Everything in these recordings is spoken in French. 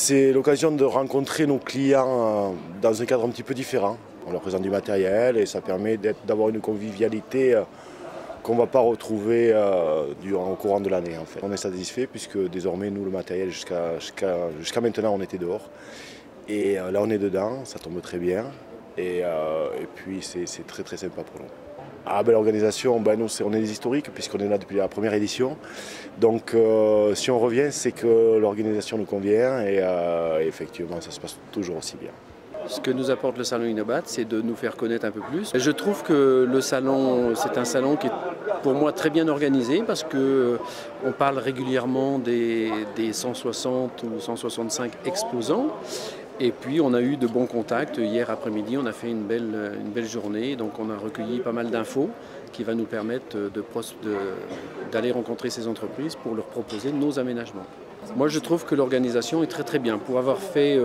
C'est l'occasion de rencontrer nos clients dans un cadre un petit peu différent. On leur présente du matériel et ça permet d'avoir une convivialité qu'on ne va pas retrouver au courant de l'année. En fait. On est satisfait puisque désormais, nous, le matériel, jusqu'à maintenant, on était dehors. Et là, on est dedans, ça tombe très bien. Et puis, c'est très très sympa pour nous. Ah ben l'organisation, nous on est des historiques puisqu'on est là depuis la première édition. Donc si on revient, c'est que l'organisation nous convient et effectivement ça se passe toujours aussi bien. Ce que nous apporte le salon Inobat, c'est de nous faire connaître un peu plus. Je trouve que le salon, c'est un salon qui est pour moi très bien organisé parce qu'on parle régulièrement des 160 ou 165 exposants. Et puis on a eu de bons contacts. Hier après-midi, on a fait une belle journée. Donc on a recueilli pas mal d'infos qui va nous permettre d'aller rencontrer ces entreprises pour leur proposer nos aménagements. Moi je trouve que l'organisation est très très bien. Pour avoir fait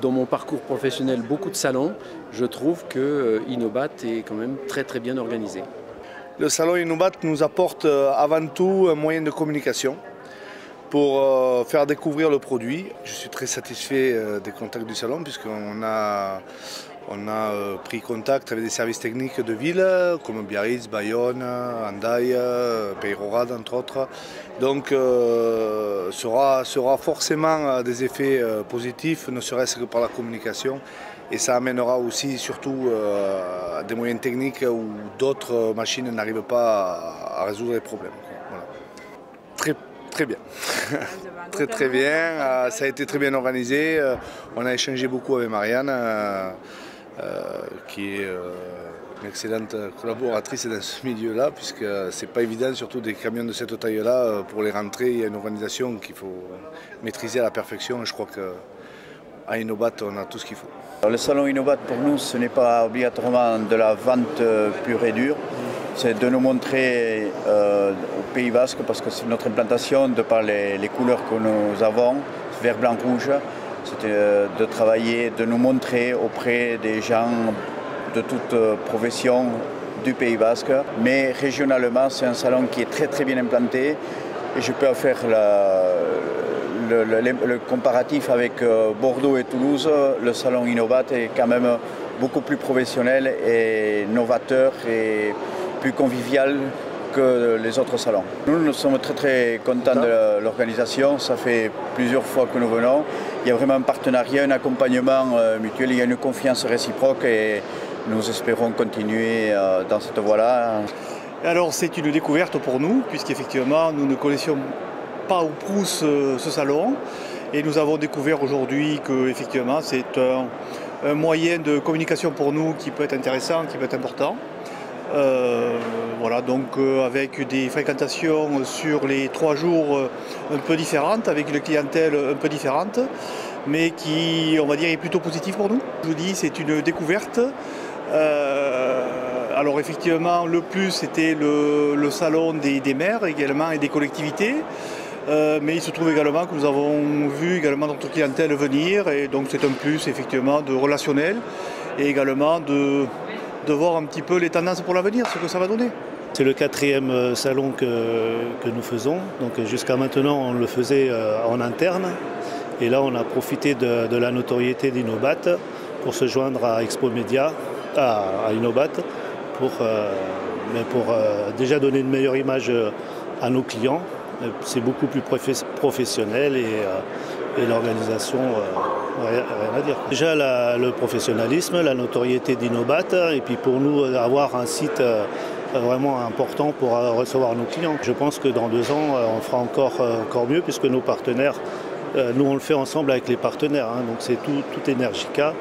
dans mon parcours professionnel beaucoup de salons, je trouve que Inobat est quand même très très bien organisé. Le salon Inobat nous apporte avant tout un moyen de communication pour faire découvrir le produit. Je suis très satisfait des contacts du salon puisqu'on a pris contact avec des services techniques de ville comme Biarritz, Bayonne, Hendaye, Peyrehorade entre autres. Donc sera forcément des effets positifs, ne serait-ce que par la communication. Et ça amènera aussi surtout des moyens techniques où d'autres machines n'arrivent pas à résoudre les problèmes. Voilà. Très bien. Très bien. Ça a été très bien organisé. On a échangé beaucoup avec Marianne, qui est une excellente collaboratrice dans ce milieu-là, puisque c'est pas évident, surtout des camions de cette taille-là, pour les rentrer. Il y a une organisation qu'il faut maîtriser à la perfection. Je crois qu'à Inobat, on a tout ce qu'il faut. Alors, le salon Inobat, pour nous, ce n'est pas obligatoirement de la vente pure et dure. C'est de nous montrer au Pays Basque, parce que c'est notre implantation, de par les couleurs que nous avons, vert, blanc, rouge, c'est de travailler, de nous montrer auprès des gens de toute profession du Pays Basque. Mais régionalement, c'est un salon qui est très très bien implanté et je peux faire le comparatif avec Bordeaux et Toulouse. Le salon Inobat est quand même beaucoup plus professionnel et novateur et plus convivial que les autres salons. Nous sommes très très contents de l'organisation, ça fait plusieurs fois que nous venons. Il y a vraiment un partenariat, un accompagnement mutuel, il y a une confiance réciproque et nous espérons continuer dans cette voie-là. Alors c'est une découverte pour nous, puisqu'effectivement nous ne connaissions pas ou prou ce salon et nous avons découvert aujourd'hui que effectivement c'est un moyen de communication pour nous qui peut être intéressant, qui peut être important. Voilà, donc avec des fréquentations sur les 3 jours un peu différentes, avec une clientèle un peu différente, mais qui, on va dire, est plutôt positive pour nous. Je vous dis, c'est une découverte. Alors effectivement, le plus, c'était le salon des maires également et des collectivités. Mais il se trouve également que nous avons vu également notre clientèle venir, et donc c'est un plus effectivement de relationnel et également de voir un petit peu les tendances pour l'avenir, ce que ça va donner. C'est le 4e salon que nous faisons. Donc jusqu'à maintenant, on le faisait en interne. Et là, on a profité de la notoriété d'Inobat pour se joindre à Expo Média, à Inobat, pour déjà donner une meilleure image à nos clients. C'est beaucoup plus professionnel et l'organisation, rien à dire. Déjà le professionnalisme, la notoriété d'Inobat et puis pour nous avoir un site vraiment important pour recevoir nos clients. Je pense que dans 2 ans, on fera encore mieux puisque nos partenaires, nous on le fait ensemble avec les partenaires, donc c'est tout Energica.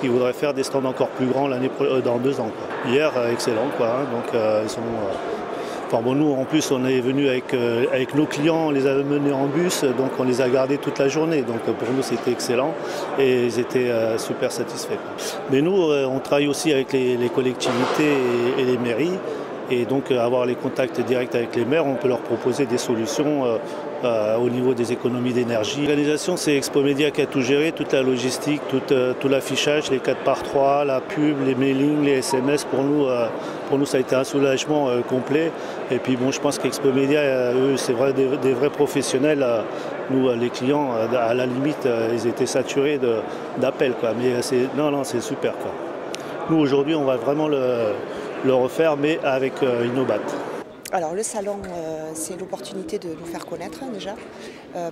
Ils voudraient faire des stands encore plus grands dans 2 ans. Hier, excellent, donc ils sont... Enfin bon, nous en plus on est venu avec nos clients, on les a menés en bus, donc on les a gardés toute la journée. Donc pour nous c'était excellent et ils étaient super satisfaits. Mais nous on travaille aussi avec les collectivités et les mairies Et donc avoir les contacts directs avec les maires, on peut leur proposer des solutions au niveau des économies d'énergie. L'organisation, c'est Expomédia qui a tout géré, toute la logistique, tout l'affichage, les 4x3, la pub, les mailings, les SMS. Pour nous, ça a été un soulagement complet. Et puis bon, je pense qu'Expomédia, eux, c'est des vrais professionnels. Nous, les clients, à la limite, ils étaient saturés d'appels. Mais c'est super, quoi. Nous, aujourd'hui, on va vraiment le refaire, mais avec Inobat. Alors le salon, c'est l'opportunité de nous faire connaître déjà,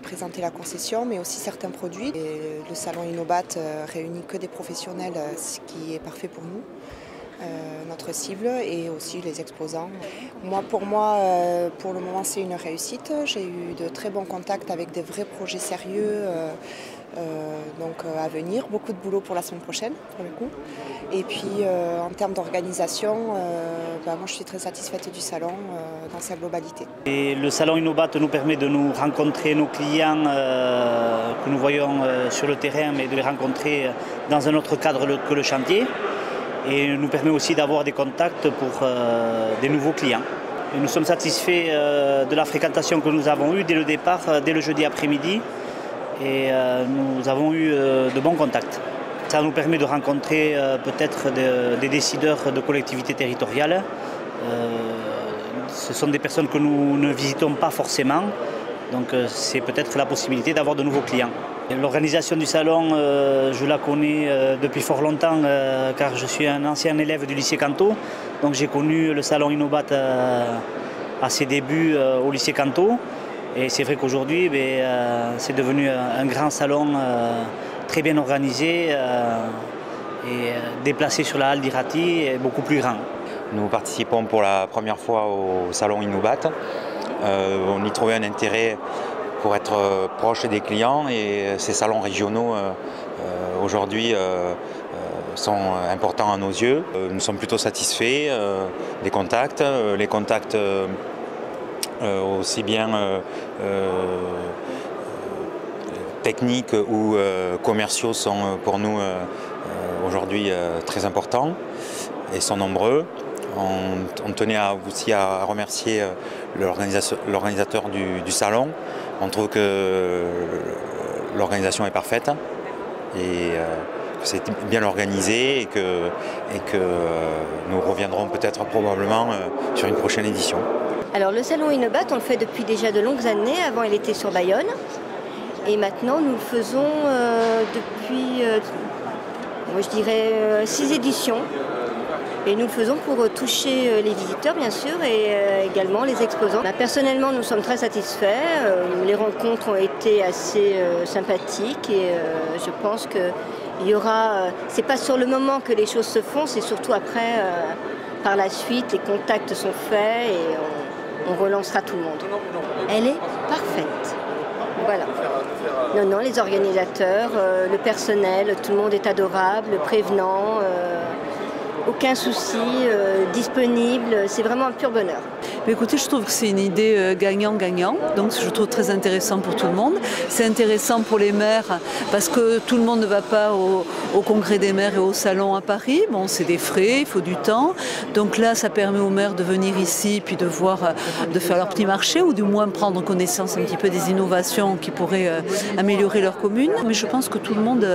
présenter la concession, mais aussi certains produits. Et le salon Inobat réunit que des professionnels, ce qui est parfait pour nous, notre cible, et aussi les exposants. Pour le moment, c'est une réussite. J'ai eu de très bons contacts avec des vrais projets sérieux. À venir, beaucoup de boulot pour la semaine prochaine pour le coup. Et puis en termes d'organisation, moi je suis très satisfaite du salon dans sa globalité. Et le salon Inobat nous permet de nous rencontrer nos clients que nous voyons sur le terrain, mais de les rencontrer dans un autre cadre que le chantier. Et nous permet aussi d'avoir des contacts pour des nouveaux clients. Et nous sommes satisfaits de la fréquentation que nous avons eue dès le départ, dès le jeudi après-midi. Et nous avons eu de bons contacts. Ça nous permet de rencontrer peut-être des décideurs de collectivités territoriales. Ce sont des personnes que nous ne visitons pas forcément, donc c'est peut-être la possibilité d'avoir de nouveaux clients. L'organisation du salon, je la connais depuis fort longtemps car je suis un ancien élève du lycée Canto. Donc j'ai connu le salon Inobat à ses débuts au lycée Canto. Et c'est vrai qu'aujourd'hui, c'est devenu un grand salon très bien organisé et déplacé sur la halle d'Irati et beaucoup plus grand. Nous participons pour la première fois au salon Inobat. On y trouvait un intérêt pour être proche des clients et ces salons régionaux aujourd'hui sont importants à nos yeux. Nous sommes plutôt satisfaits des contacts. Les contacts aussi bien techniques ou commerciaux sont pour nous aujourd'hui très importants et sont nombreux. On tenait aussi à remercier l'organisateur du salon. On trouve que l'organisation est parfaite et que c'est bien organisé et que nous reviendrons peut-être probablement sur une prochaine édition. Alors le salon Inobat, on le fait depuis déjà de longues années. Avant, il était sur Bayonne. Et maintenant, nous le faisons depuis, je dirais, 6 éditions. Et nous le faisons pour toucher les visiteurs, bien sûr, et également les exposants. Personnellement, nous sommes très satisfaits. Les rencontres ont été assez sympathiques et je pense qu'il y aura... c'est pas sur le moment que les choses se font, c'est surtout après, par la suite, les contacts sont faits et on relancera tout le monde. Elle est parfaite. Voilà. Non, les organisateurs, le personnel, tout le monde est adorable, prévenant, aucun souci, disponible, c'est vraiment un pur bonheur. Mais écoutez, je trouve que c'est une idée gagnant-gagnant, donc je trouve très intéressant pour tout le monde. C'est intéressant pour les maires parce que tout le monde ne va pas au congrès des maires et au salon à Paris. Bon, c'est des frais, il faut du temps. Donc là, ça permet aux maires de venir ici puis de faire leur petit marché ou du moins prendre connaissance un petit peu des innovations qui pourraient améliorer leur commune. Mais je pense que tout le monde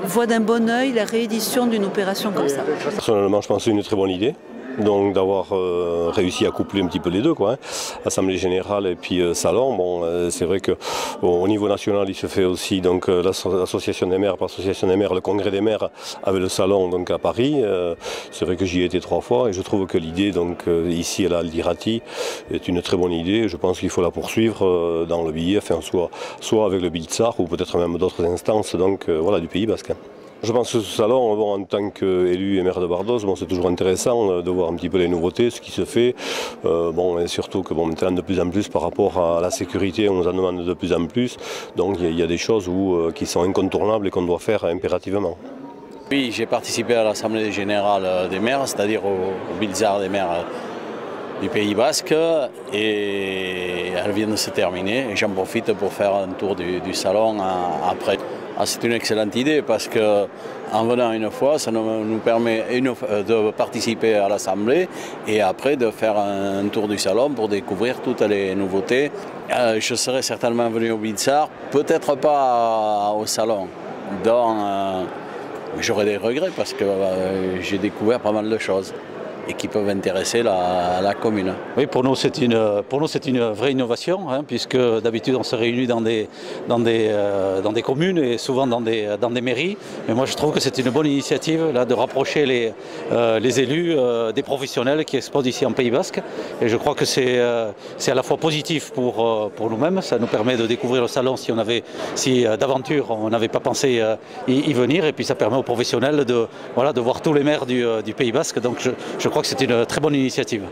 voit d'un bon œil la réédition d'une opération comme ça. Personnellement, je pense que c'est une très bonne idée. Donc d'avoir réussi à coupler un petit peu les deux, quoi, hein. Assemblée générale et puis salon. Bon, c'est vrai qu'au niveau national, il se fait aussi donc l'association des maires, par association des maires, le congrès des maires avec le salon donc à Paris. C'est vrai que j'y ai été 3 fois et je trouve que l'idée donc ici à la Halle d'Irati est une très bonne idée. Je pense qu'il faut la poursuivre dans le billet, enfin soit avec le Biltzar ou peut-être même d'autres instances donc voilà du Pays Basque. Je pense que ce salon, bon, en tant qu'élu et maire de Bardos, bon, c'est toujours intéressant de voir un petit peu les nouveautés, ce qui se fait. Et surtout que maintenant, de plus en plus par rapport à la sécurité, on nous en demande de plus en plus. Donc il y a des choses qui sont incontournables et qu'on doit faire impérativement. Oui, j'ai participé à l'Assemblée générale des maires, c'est-à-dire au Biltzar des maires du Pays Basque, et elle vient de se terminer. J'en profite pour faire un tour du salon après. c'est une excellente idée parce qu'en venant une fois, ça nous permet de participer à l'Assemblée et après de faire un tour du salon pour découvrir toutes les nouveautés. Je serais certainement venu au Biltzart, peut-être pas au salon, j'aurais des regrets parce que j'ai découvert pas mal de choses et qui peuvent intéresser la commune. Oui, pour nous c'est une vraie innovation, hein, puisque d'habitude on se réunit dans des communes et souvent dans des mairies. Mais moi je trouve que c'est une bonne initiative là, de rapprocher les élus des professionnels qui exposent ici en Pays Basque. Et je crois que c'est à la fois positif pour nous-mêmes, ça nous permet de découvrir le salon si d'aventure on n'avait pas pensé y venir, et puis ça permet aux professionnels de voir tous les maires du Pays Basque. Donc je crois que c'est une très bonne initiative.